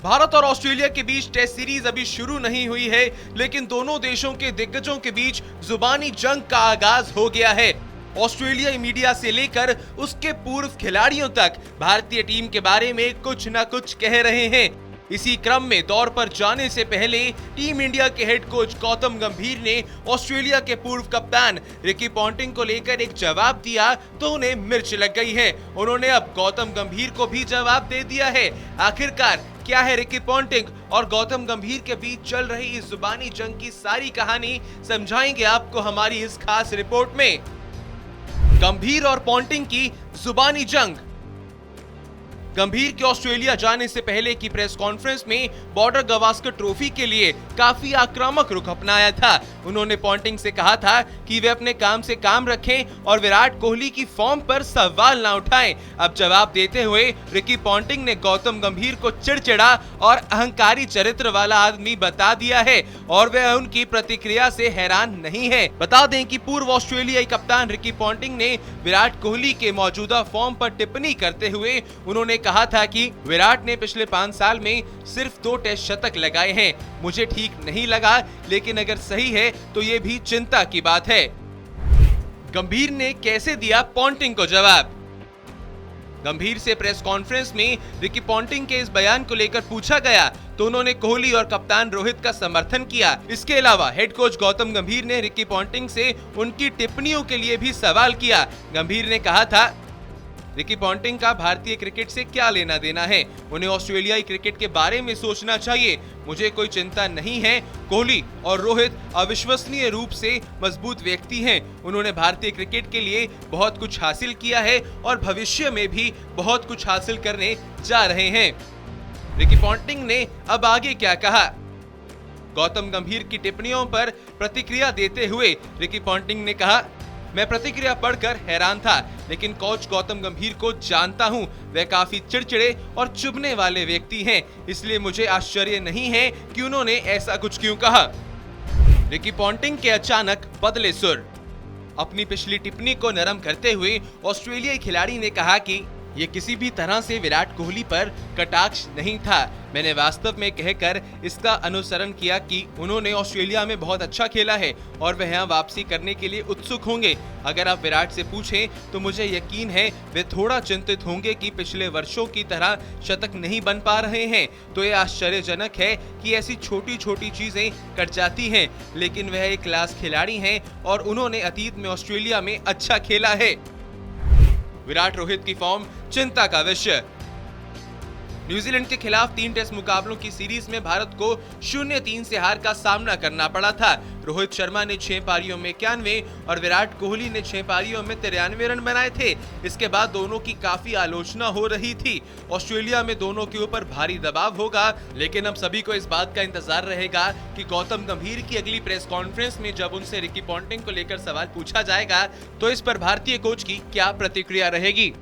भारत और ऑस्ट्रेलिया के बीच test series अभी शुरू नहीं हुई है, लेकिन दोनों देशों के दिग्गजों के बीच जुबानी जंग का आगाज हो गया है। ऑस्ट्रेलियाई मीडिया से लेकर उसके पूर्व खिलाड़ियों तक भारतीय टीम के बारे में कुछ न कुछ कह रहे हैं। इसी क्रम में दौर पर जाने से पहले टीम इंडिया के हेड कोच गौतम गंभीर ने ऑस्ट्रेलिया के पूर्व कप्तान रिकी पॉन्टिंग को लेकर एक जवाब दिया तो उन्हें मिर्च लग गई है। उन्होंने अब गौतम गंभीर को भी जवाब दे दिया है। आखिरकार क्या है रिकी पॉन्टिंग और गौतम गंभीर के बीच चल रही इस जुबानी जंग की सारी कहानी समझाएंगे आपको हमारी इस खास रिपोर्ट में। गंभीर और पॉन्टिंग की जुबानी जंग। गंभीर के ऑस्ट्रेलिया जाने से पहले की प्रेस कॉन्फ्रेंस में बॉर्डर गवास्कर ट्रॉफी के लिए काफी आक्रामक रुख अपनाया था। उन्होंने पॉन्टिंग से कहा था कि वे अपने काम से काम रखें और विराट कोहली की फॉर्म पर सवाल ना उठाएं। अब जवाब देते हुए रिकी पॉन्टिंग ने गौतम गंभीर को चिड़चिड़ा और अहंकारी चरित्र वाला आदमी बता दिया है और वह उनकी प्रतिक्रिया से हैरान नहीं है। बता दें कि पूर्व ऑस्ट्रेलियाई कप्तान रिकी पॉन्टिंग ने विराट कोहली के मौजूदा फॉर्म पर टिप्पणी करते हुए उन्होंने कहा था कि विराट ने पिछले 5 साल में सिर्फ 2 टेस्ट शतक लगाए हैं। मुझे ठीक नहीं लगा, लेकिन अगर सही है तो ये भी चिंता की बात है। गंभीर ने कैसे दिया पॉन्टिंग को जवाब। गंभीर से प्रेस कॉन्फ्रेंस में रिकी पॉन्टिंग के इस बयान को लेकर पूछा गया तो उन्होंने कोहली और कप्तान रोहित का समर्थन किया। इसके अलावा हेड कोच गौतम गंभीर ने रिकी पॉन्टिंग से उनकी टिप्पणियों के लिए भी सवाल किया। गंभीर ने कहा था, रिकी पॉन्टिंग का भारतीय क्रिकेट से क्या लेना देना है, उन्हें ऑस्ट्रेलियाई क्रिकेट के बारे में सोचना चाहिए। मुझे कोई चिंता नहीं है। कोहली और रोहित अविश्वसनीय रूप से मजबूत व्यक्ति हैं। उन्होंने भारतीय क्रिकेट के लिए बहुत कुछ हासिल किया है और भविष्य में भी बहुत कुछ हासिल करने जा रहे हैं। रिकी पॉन्टिंग ने अब आगे क्या कहा। गौतम गंभीर की टिप्पणियों पर प्रतिक्रिया देते हुए रिकी पॉन्टिंग ने कहा, मैं प्रतिक्रिया पढ़कर हैरान था, लेकिन कोच गौतम गंभीर को जानता हूं। वे काफी चिड़चिड़े और चुभने वाले व्यक्ति हैं, इसलिए मुझे आश्चर्य नहीं है कि उन्होंने ऐसा कुछ क्यों कहा। रिकी पॉन्टिंग के अचानक बदले सुर। अपनी पिछली टिप्पणी को नरम करते हुए ऑस्ट्रेलियाई खिलाड़ी ने कहा कि ये किसी भी तरह से विराट कोहली पर कटाक्ष नहीं था। मैंने वास्तव में कहकर इसका अनुसरण किया कि उन्होंने ऑस्ट्रेलिया में बहुत अच्छा खेला है और वह यहाँ वापसी करने के लिए उत्सुक होंगे। अगर आप विराट से पूछें तो मुझे यकीन है वे थोड़ा चिंतित होंगे कि पिछले वर्षों की तरह शतक नहीं बन पा रहे हैं। तो यह आश्चर्यजनक है कि ऐसी छोटी छोटी चीजें कट जाती हैं, लेकिन वह एक क्लास खिलाड़ी हैं और उन्होंने अतीत में ऑस्ट्रेलिया में अच्छा खेला है। विराट रोहित की फॉर्म चिंता का विषय। न्यूजीलैंड के खिलाफ 3 टेस्ट मुकाबलों की सीरीज में भारत को 0-3 से हार का सामना करना पड़ा था। रोहित शर्मा ने 6 पारियों में 91 और विराट कोहली ने 6 पारियों में 93 रन बनाए थे। इसके बाद दोनों की काफी आलोचना हो रही थी। ऑस्ट्रेलिया में दोनों के ऊपर भारी दबाव होगा, लेकिन अब सभी को इस बात का इंतजार रहेगा कि गौतम गंभीर की अगली प्रेस कॉन्फ्रेंस में जब उनसे रिकी पॉन्टिंग को लेकर सवाल पूछा जाएगा तो इस पर भारतीय कोच की क्या प्रतिक्रिया रहेगी।